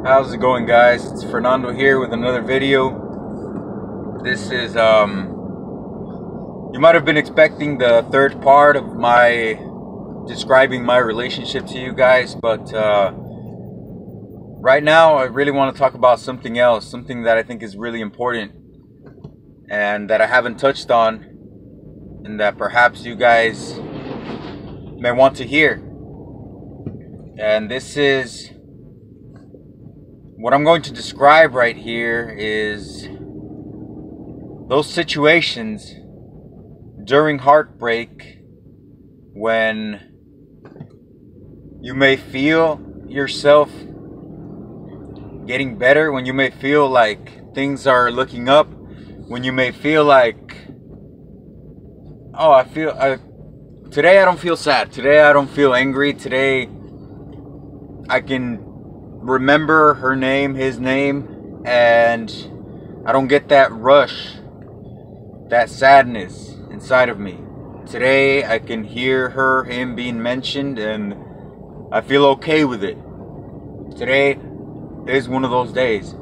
How's it going, guys? It's Fernando here with another video. This is you might have been expecting the third part of my describing my relationship to you guys, but right now I really want to talk about something else, something that I think is really important and that I haven't touched on, and that perhaps you guys may want to hear. And this is what I'm going to describe right here is those situations during heartbreak when you may feel yourself getting better, when you may feel like things are looking up, when you may feel like, oh, today I don't feel sad, today I don't feel angry, today I can remember her name, his name, and I don't get that rush, that sadness inside of me. Today I can hear her, him being mentioned, and I feel okay with it. Today is one of those days.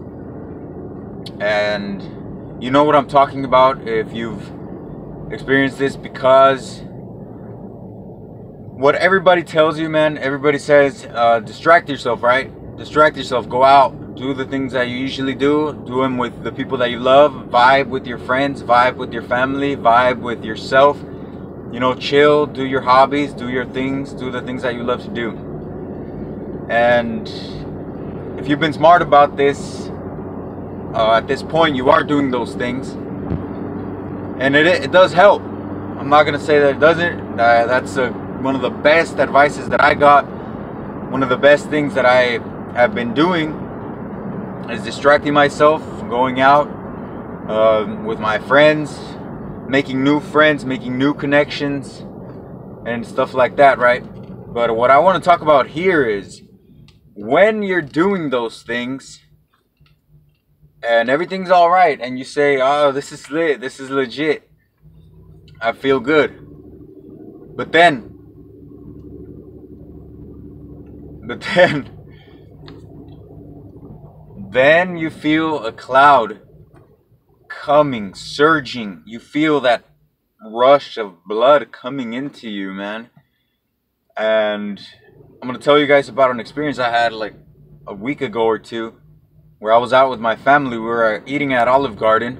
And you know what I'm talking about if you've experienced this, because what everybody tells you, man, everybody says distract yourself, right? Distract yourself, go out, do the things that you usually do them with the people that you love, vibe with your friends, vibe with your family, vibe with yourself, you know, chill, do your hobbies, do your things, do the things that you love to do. And if you've been smart about this, at this point you are doing those things, and it does help. I'm not gonna say that it doesn't. That's one of the best advices that I got. One of the best things that I have been doing is distracting myself, going out with my friends, making new friends, making new connections, and stuff like that, right? But what I want to talk about here is when you're doing those things and everything's all right, and you say, oh, this is lit, this is legit, I feel good. But then you feel a cloud coming, surging. You feel that rush of blood coming into you, man. And I'm going to tell you guys about an experience I had like a week ago or two, where I was out with my family. We were eating at Olive Garden,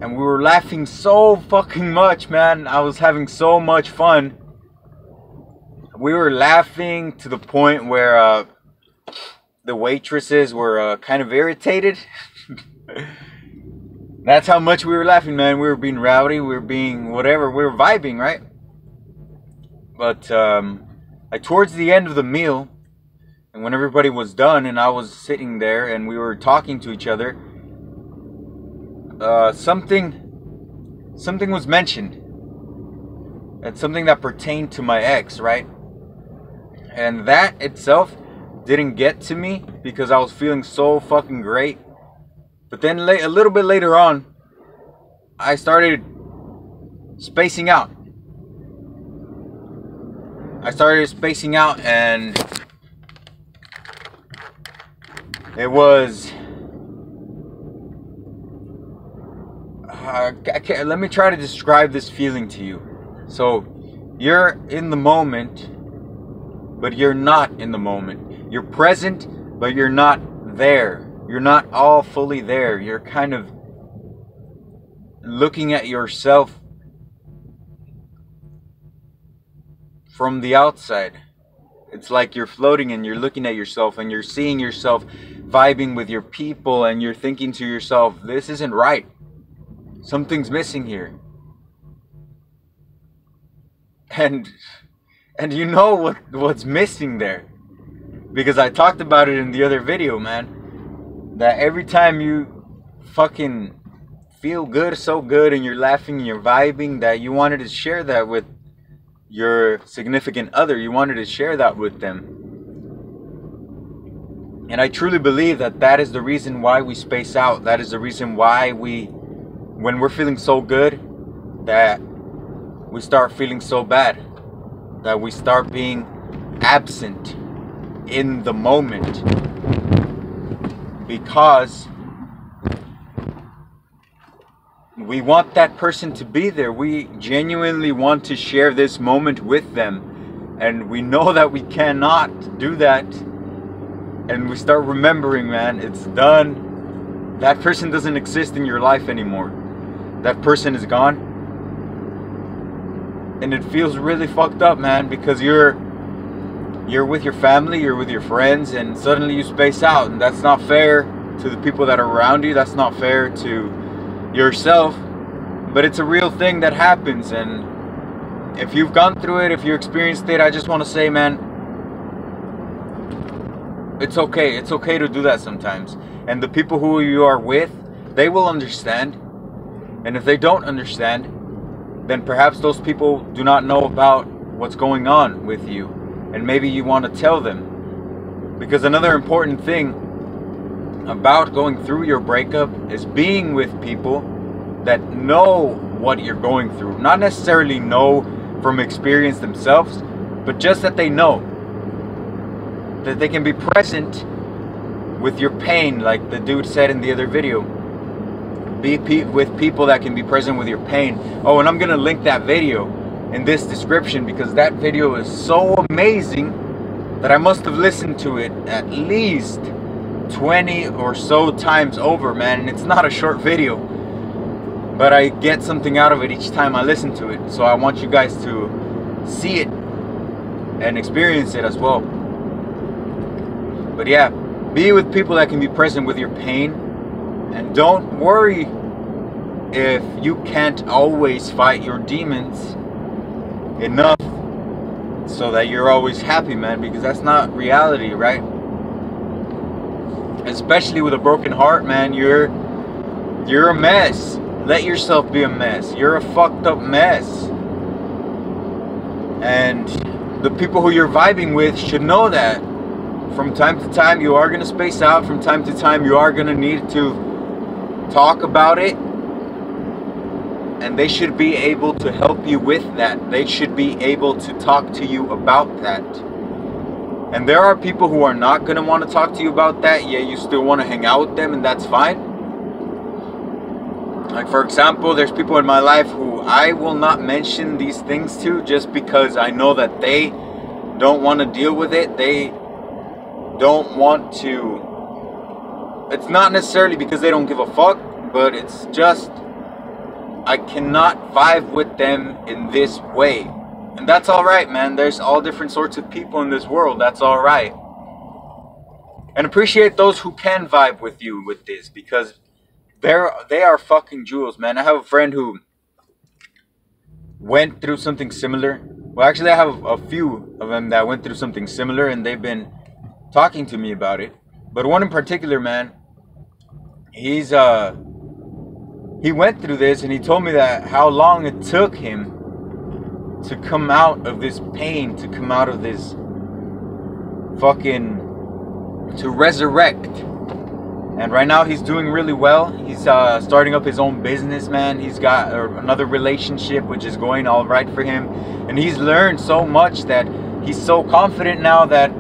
and we were laughing so fucking much, man. I was having so much fun. We were laughing to the point where the waitresses were kind of irritated. That's how much we were laughing, man. We were being rowdy, we were being whatever, we were vibing, right? But like towards the end of the meal, and when everybody was done and I was sitting there and we were talking to each other, something was mentioned. It's something that pertained to my ex, right? And that itself didn't get to me because I was feeling so fucking great. But then a little bit later on, I started spacing out. And it was let me try to describe this feeling to you. So you're in the moment, but you're not in the moment. You're present, but you're not there. You're not all fully there. You're kind of looking at yourself from the outside. It's like you're floating and you're looking at yourself and you're seeing yourself vibing with your people, and you're thinking to yourself, this isn't right. Something's missing here. And you know what's missing there, because I talked about it in the other video, man, that every time you fucking feel good, so good, and you're laughing and you're vibing, that you wanted to share that with your significant other. You wanted to share that with them. And I truly believe that that is the reason why we space out. That is the reason why when we're feeling so good, that we start feeling so bad. That we start being absent in the moment. because we want that person to be there. We genuinely want to share this moment with them, and we know that we cannot do that. And we start remembering, man, it's done. That person doesn't exist in your life anymore. That person is gone. And it feels really fucked up, man, because you're with your family, you're with your friends, and suddenly you space out. And that's not fair to the people that are around you. That's not fair to yourself. But it's a real thing that happens. And if you've gone through it, if you experienced it, I just want to say, man, it's okay. It's okay to do that sometimes. And the people who you are with, they will understand. And if they don't understand, then perhaps those people do not know about what's going on with you. And maybe you want to tell them. Because another important thing about going through your breakup is being with people that know what you're going through. Not necessarily know from experience themselves, but just that they know. That they can be present with your pain, like the dude said in the other video. Be with people that can be present with your pain. Oh, and I'm gonna link that video in this description, because that video is so amazing that I must have listened to it at least 20 or so times over, man. And it's not a short video, but I get something out of it each time I listen to it. So I want you guys to see it and experience it as well. But yeah, be with people that can be present with your pain. And don't worry if you can't always fight your demons enough so that you're always happy, man, because that's not reality, right? Especially with a broken heart, man, you're a mess. Let yourself be a mess. You're a fucked up mess. And the people who you're vibing with should know that. From time to time you are going to space out. From time to time you are going to need to talk about it. And they should be able to help you with that. They should be able to talk to you about that. And there are people who are not going to want to talk to you about that. Yeah, you still want to hang out with them, and that's fine. Like, for example, there's people in my life who I will not mention these things to, just because I know that they don't want to deal with it. They don't want to. It's not necessarily because they don't give a fuck, but it's just I cannot vibe with them in this way. And that's alright, man. There's all different sorts of people in this world. That's alright. And appreciate those who can vibe with you with this, because they are fucking jewels, man. I have a friend who went through something similar. Well, actually, I have a few of them that went through something similar, and they've been talking to me about it. But one in particular, man, he went through this, and he told me that how long it took him to come out of this pain, to come out of this to resurrect. And right now he's doing really well. He's starting up his own business, man. He's got another relationship which is going all right for him, and he's learned so much that he's so confident now that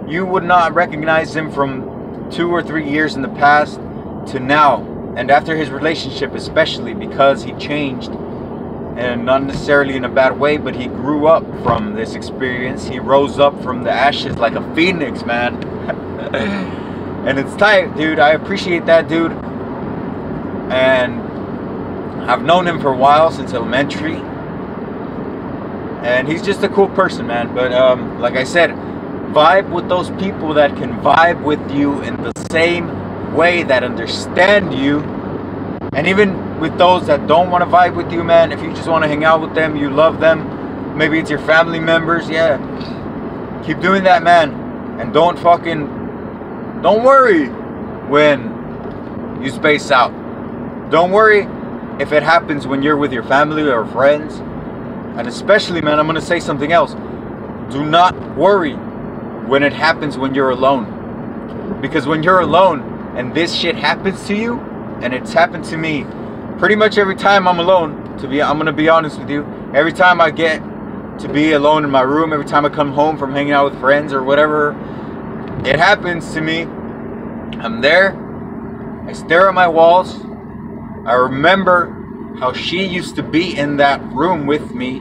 you would not recognize him from 2 or 3 years in the past to now. And after his relationship, especially, because he changed, and not necessarily in a bad way, but he grew up from this experience. He rose up from the ashes like a phoenix, man. And it's tight, dude. I appreciate that dude. And I've known him for a while, since elementary. And he's just a cool person, man. But like I said, vibe with those people that can vibe with you in the same way, that understand you. And even with those that don't want to vibe with you, man, if you just want to hang out with them, you love them, maybe it's your family members, yeah, keep doing that, man. And don't worry when you space out. Don't worry if it happens when you're with your family or friends. And especially, man, I'm going to say something else. Do not worry when it happens when you're alone. Because when you're alone and this shit happens to you, and it's happened to me pretty much every time I'm alone, I'm gonna be honest with you. Every time I get to be alone in my room, every time I come home from hanging out with friends or whatever, it happens to me. I'm there I stare at my walls. I remember how she used to be in that room with me.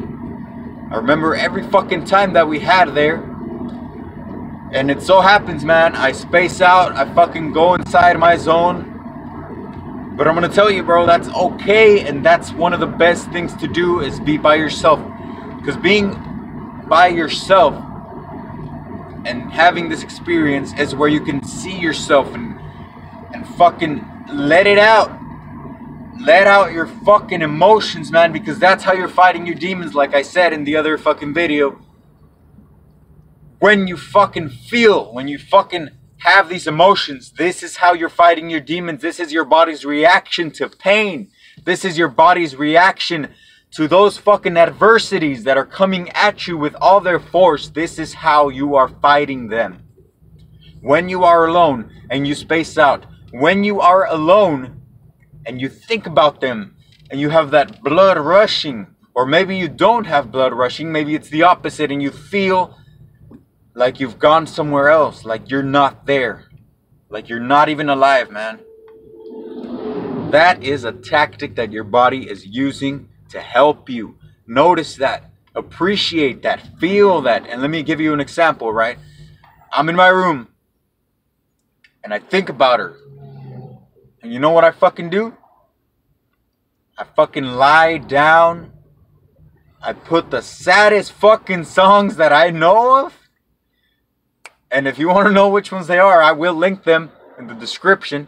I remember every fucking time that we had there. And it so happens, man, I space out. I fucking go inside my zone. But I'm gonna tell you, bro, that's okay. And that's one of the best things to do, is be by yourself. Because being by yourself and having this experience is where you can see yourself and fucking let it out. Let out your fucking emotions, man, because that's how you're fighting your demons, like I said in the other fucking video. When you fucking feel, when you fucking have these emotions, this is how you're fighting your demons. This is your body's reaction to pain. This is your body's reaction to those fucking adversities that are coming at you with all their force. This is how you are fighting them. When you are alone and you space out, when you are alone and you think about them and you have that blood rushing, or maybe you don't have blood rushing, maybe it's the opposite, and you feel like you've gone somewhere else, like you're not there, like you're not even alive, man. That is a tactic that your body is using to help you. Notice that, appreciate that, feel that. And let me give you an example, right? I'm in my room and I think about her. And you know what I fucking do? I fucking lie down. I put the saddest fucking songs that I know of. And if you want to know which ones they are, I will link them in the description.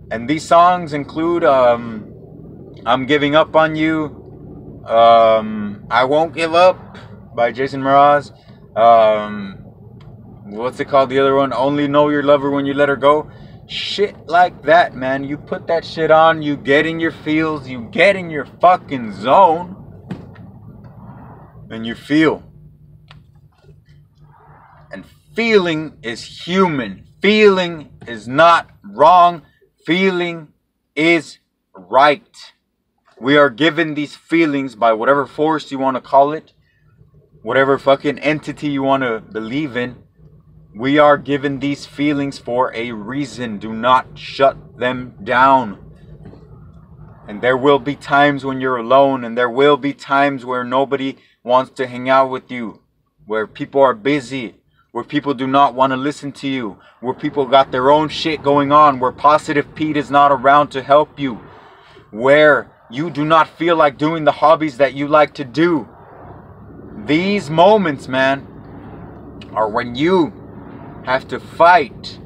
And these songs include I'm Giving Up on You, I Won't Give Up by Jason Mraz, what's it called, the other one, Only Know Your Lover When You Let Her Go. Shit like that, man. You put that shit on, you get in your feels, you get in your fucking zone, and you feel. And feeling is human. Feeling is not wrong. Feeling is right. We are given these feelings by whatever force you want to call it, whatever fucking entity you want to believe in. We are given these feelings for a reason. Do not shut them down. And there will be times when you're alone, and there will be times where nobody wants to hang out with you, where people are busy, where people do not want to listen to you, where people got their own shit going on, where Positive Pete is not around to help you, where you do not feel like doing the hobbies that you like to do. These moments, man, are when you have to fight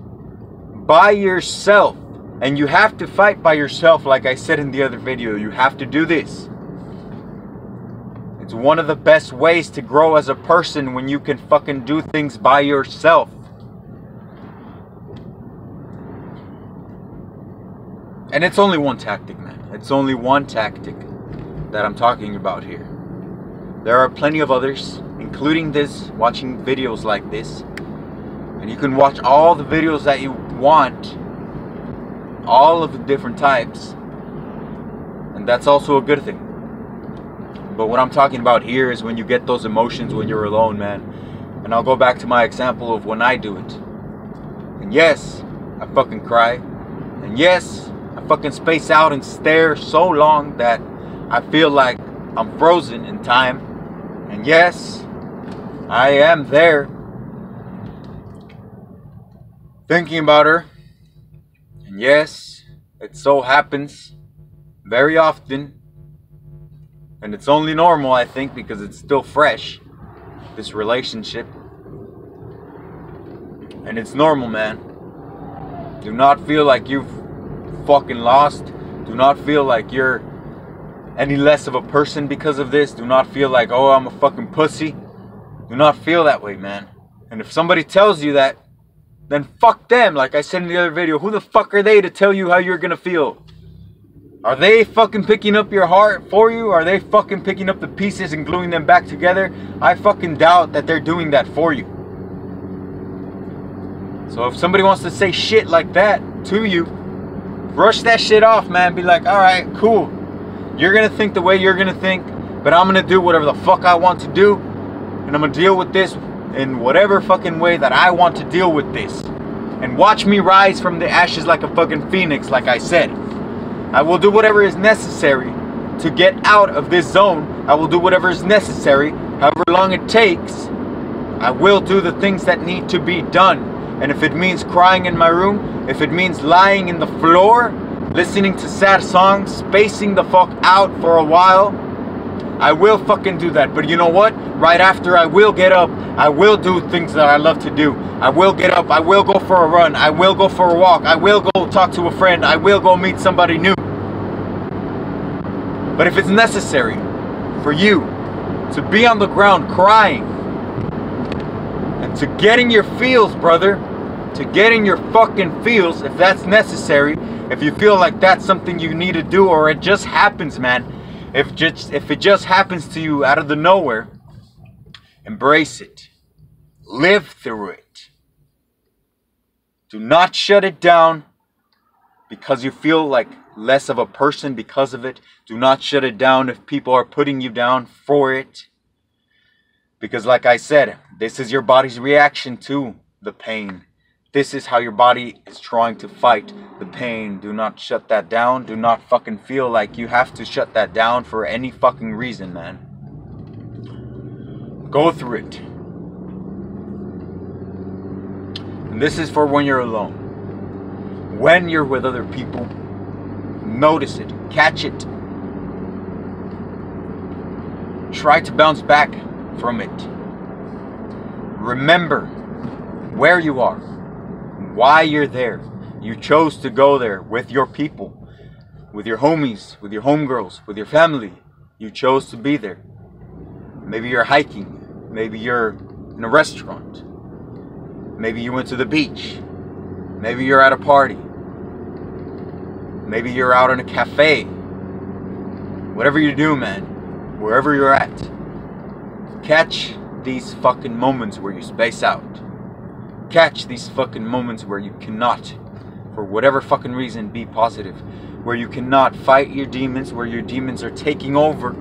by yourself. And you have to fight by yourself, like I said in the other video. You have to do this. It's one of the best ways to grow as a person, when you can fucking do things by yourself. And it's only one tactic, man. It's only one tactic that I'm talking about here. There are plenty of others, including this, watching videos like this. And you can watch all the videos that you want, all of the different types. And that's also a good thing. But what I'm talking about here is when you get those emotions when you're alone, man. And I'll go back to my example of when I do it. And yes, I fucking cry. And yes, I fucking space out and stare so long that I feel like I'm frozen in time. And yes, I am there thinking about her. And yes, it so happens very often, and it's only normal, I think, because it's still fresh, this relationship. And it's normal, man. Do not feel like you've fucking lost. Do not feel like you're any less of a person because of this. Do not feel like, oh, I'm a fucking pussy. Do not feel that way, man. And if somebody tells you that, then fuck them. Like I said in the other video, who the fuck are they to tell you how you're gonna feel? Are they fucking picking up your heart for you? Are they fucking picking up the pieces and gluing them back together? I fucking doubt that they're doing that for you. So if somebody wants to say shit like that to you, brush that shit off, man. Be like, alright, cool. You're gonna think the way you're gonna think, but I'm gonna do whatever the fuck I want to do. And I'm gonna deal with this in whatever fucking way that I want to deal with this. and watch me rise from the ashes like a fucking phoenix, like I said. I will do whatever is necessary to get out of this zone. I will do whatever is necessary, however long it takes. I will do the things that need to be done. And if it means crying in my room, if it means lying in the floor, listening to sad songs, spacing the fuck out for a while, I will fucking do that. But you know what? Right after, I will get up. I will do things that I love to do. I will get up. I will go for a run. I will go for a walk. I will go talk to a friend. I will go meet somebody new. But if it's necessary for you to be on the ground crying and to get in your feels, brother, to get in your fucking feels, if that's necessary, if you feel like that's something you need to do, or it just happens, man, if it just happens to you out of the nowhere, embrace it. Live through it. Do not shut it down because you feel like less of a person because of it. Do not shut it down if people are putting you down for it. Because like I said, this is your body's reaction to the pain. This is how your body is trying to fight the pain. Do not shut that down. Do not fucking feel like you have to shut that down for any fucking reason, man. Go through it. And this is for when you're alone. When you're with other people, notice it. Catch it. Try to bounce back from it. Remember where you are. Why you're there. You chose to go there with your people, with your homies, with your homegirls, with your family. You chose to be there. Maybe you're hiking. Maybe you're in a restaurant. Maybe you went to the beach. Maybe you're at a party. Maybe you're out in a cafe. Whatever you do, man, wherever you're at, catch these fucking moments where you space out. Catch these fucking moments where you cannot, for whatever fucking reason, be positive. Where you cannot fight your demons, where your demons are taking over.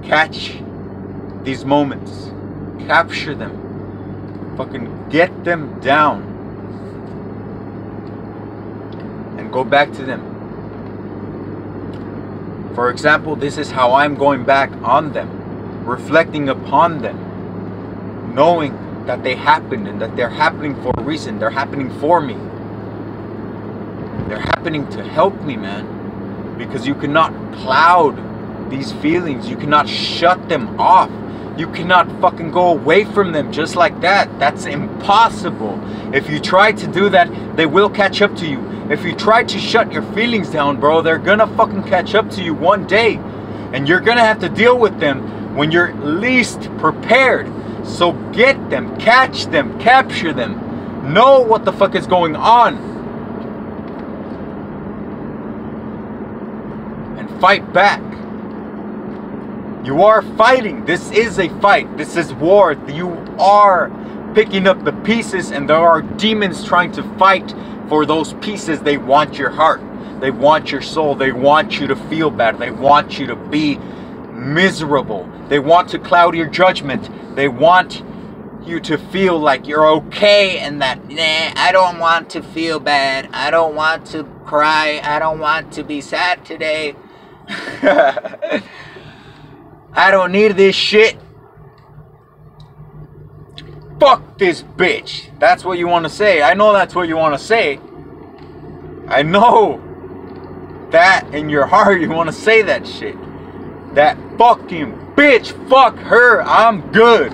Catch these moments. Capture them. Fucking get them down. And go back to them. For example, this is how I'm going back on them. Reflecting upon them. Knowing that they happened and that they're happening for a reason. They're happening for me. They're happening to help me, man. Because you cannot cloud these feelings. You cannot shut them off. You cannot fucking go away from them just like that. That's impossible. If you try to do that, they will catch up to you. If you try to shut your feelings down, bro, they're gonna fucking catch up to you one day. And you're gonna have to deal with them when you're least prepared. So get them, catch them, capture them. Know what the fuck is going on. And fight back. You are fighting. This is a fight. This is war. You are picking up the pieces, and there are demons trying to fight for those pieces. They want your heart. They want your soul. They want you to feel bad. They want you to be miserable. They want to cloud your judgment. They want you to feel like you're okay and that, nah, I don't want to feel bad. I don't want to cry. I don't want to be sad today. I don't need this shit. Fuck this bitch. That's what you want to say. I know that's what you want to say. I know that in your heart you want to say that shit. That fucking bitch, fuck her, I'm good.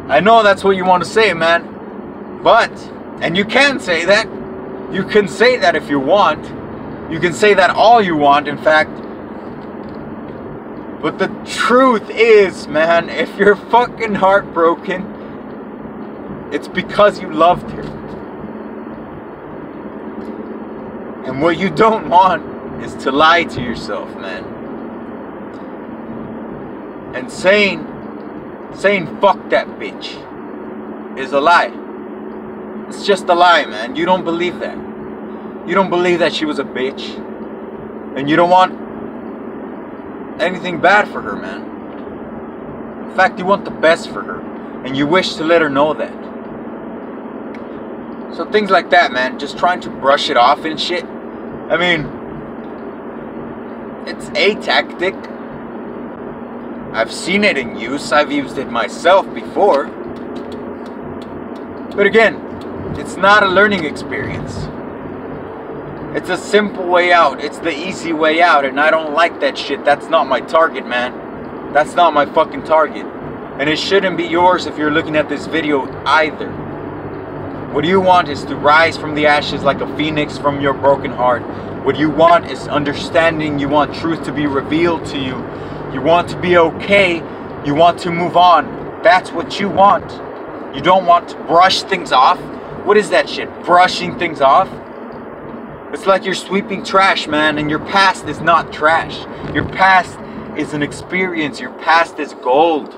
I know that's what you want to say, man. But, and you can say that. You can say that if you want. You can say that all you want, in fact. But the truth is, man, if you're fucking heartbroken, it's because you loved her. And what you don't want is to lie to yourself, man. And saying fuck that bitch is a lie. It's just a lie, man. You don't believe that. You don't believe that she was a bitch. And you don't want anything bad for her, man. In fact, you want the best for her. And you wish to let her know that. So things like that, man, just trying to brush it off and shit. I mean, it's a tactic. I've seen it in use. I've used it myself before. But again, it's not a learning experience. It's a simple way out. It's the easy way out. And I don't like that shit. That's not my target, man. That's not my fucking target. And it shouldn't be yours if you're looking at this video either. What you want is to rise from the ashes like a phoenix from your broken heart. What you want is understanding. You want truth to be revealed to you. You want to be okay. You want to move on. That's what you want. You don't want to brush things off. What is that shit? Brushing things off? It's like you're sweeping trash, man, and your past is not trash. Your past is an experience. Your past is gold.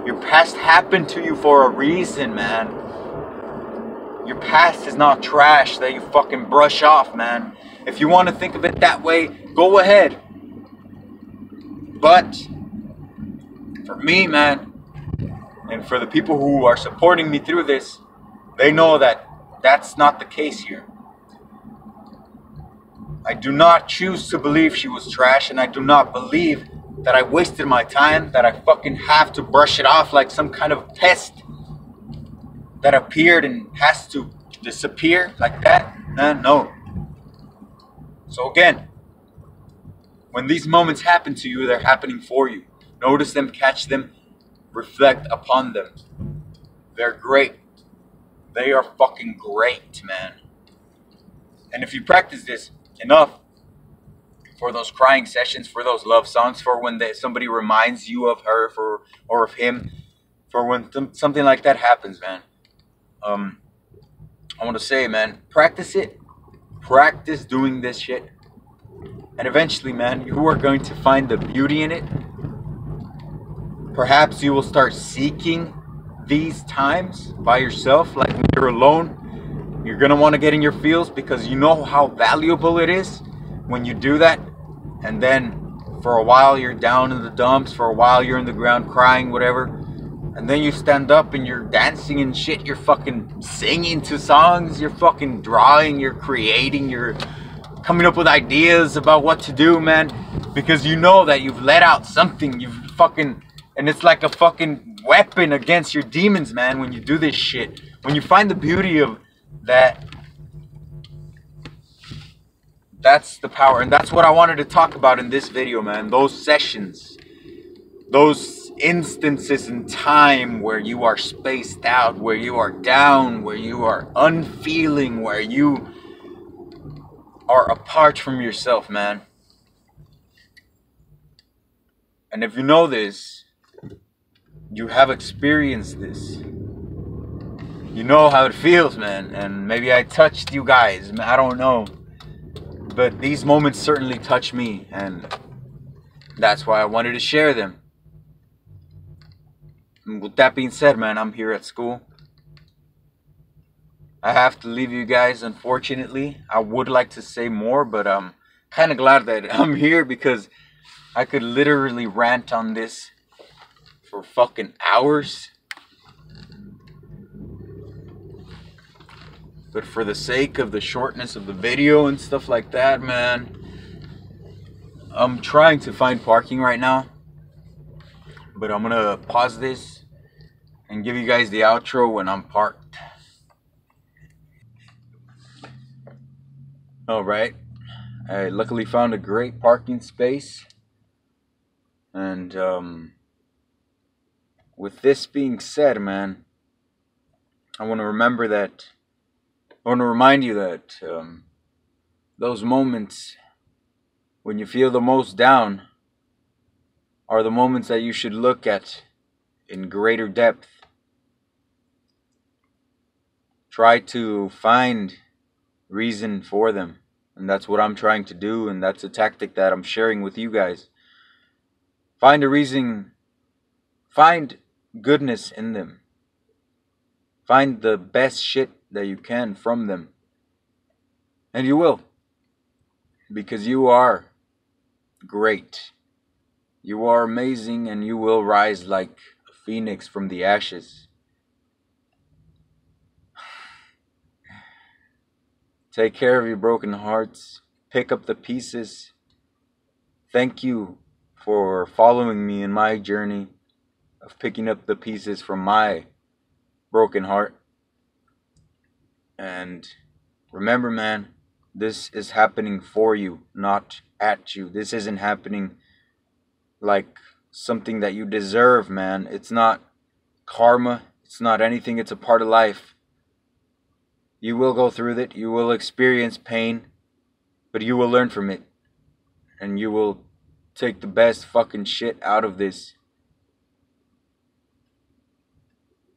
Your past happened to you for a reason, man. Your past is not trash that you fucking brush off, man. If you want to think of it that way, go ahead. But for me, man, and for the people who are supporting me through this, they know that that's not the case here. I do not choose to believe she was trash, and I do not believe that I wasted my time, that I fucking have to brush it off like some kind of pest that appeared and has to disappear like that. No. So again, when these moments happen to you, they're happening for you. Notice them, catch them, reflect upon them. They're great. They are fucking great, man. And if you practice this enough, for those crying sessions, for those love songs, for when somebody reminds you of her, or of him, for when something like that happens, man. I want to say, man, practice it. Practice doing this shit. And eventually, man, you are going to find the beauty in it. Perhaps you will start seeking these times by yourself, like when you're alone. You're going to want to get in your feels because you know how valuable it is when you do that. And then for a while you're down in the dumps, for a while you're in the ground crying, whatever. And then you stand up and you're dancing and shit, you're fucking singing to songs, you're fucking drawing, you're creating, you're coming up with ideas about what to do, man. Because you know that you've let out something, you've fucking, and it's like a fucking weapon against your demons, man, when you do this shit. When you find the beauty of that, that's the power. And that's what I wanted to talk about in this video, man. Those sessions, those instances in time where you are spaced out, where you are down, where you are unfeeling, where you are apart from yourself, man. And if you know this, you have experienced this. You know how it feels, man. And maybe I touched you guys, I don't know. But these moments certainly touch me, and that's why I wanted to share them. And with that being said, man, I'm here at school. I have to leave you guys, unfortunately. I would like to say more, but I'm kind of glad that I'm here because I could literally rant on this for fucking hours. But for the sake of the shortness of the video and stuff like that, man, I'm trying to find parking right now. But I'm gonna pause this and give you guys the outro when I'm parked. Alright. I luckily found a great parking space. And with this being said, man, I want to remind you that those moments when you feel the most down are the moments that you should look at in greater depth. Try to find reason for them. And that's what I'm trying to do, and that's a tactic that I'm sharing with you guys. Find a reason. Find goodness in them. Find the best shit that you can from them. And you will. Because you are great. You are amazing, and you will rise like a phoenix from the ashes. Take care of your broken hearts. Pick up the pieces. Thank you for following me in my journey of picking up the pieces from my broken heart. And remember, man, this is happening for you, not at you. This isn't happening like something that you deserve, man. It's not karma. It's not anything. It's a part of life. You will go through it. You will experience pain, but you will learn from it. And you will take the best fucking shit out of this.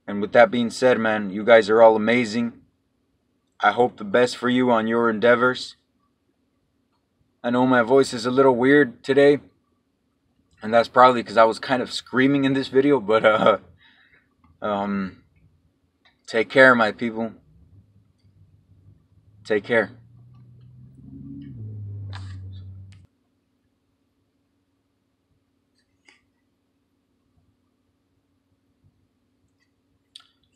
And with that being said, man, you guys are all amazing. I hope the best for you on your endeavors. I know my voice is a little weird today, and that's probably because I was kind of screaming in this video, but take care, my people. Take care.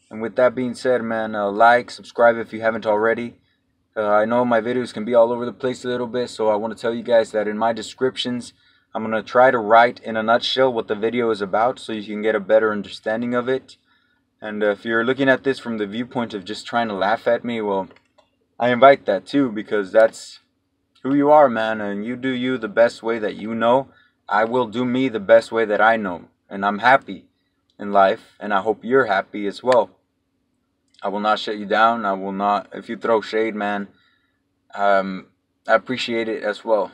And with that being said, man, like, subscribe if you haven't already. I know my videos can be all over the place a little bit, so I want to tell you guys that in my descriptions, I'm going to try to write in a nutshell what the video is about so you can get a better understanding of it. And if you're looking at this from the viewpoint of just trying to laugh at me, well, I invite that too, because that's who you are, man, and you do you the best way that you know. I will do me the best way that I know, and I'm happy in life, and I hope you're happy as well. I will not shut you down. I will not, if you throw shade, man, I appreciate it as well.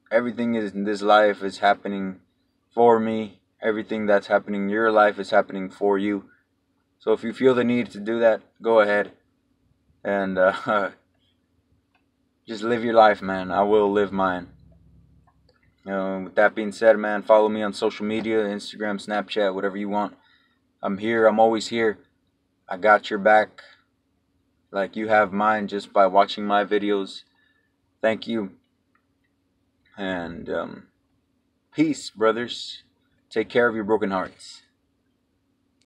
Everything in this life is happening for me. Everything that's happening in your life is happening for you. So if you feel the need to do that, go ahead and just live your life, man. I will live mine. With that being said, man, follow me on social media, Instagram, Snapchat, whatever you want. I'm here. I'm always here. I got your back like you have mine just by watching my videos. Thank you. And peace, brothers. Take care of your broken hearts.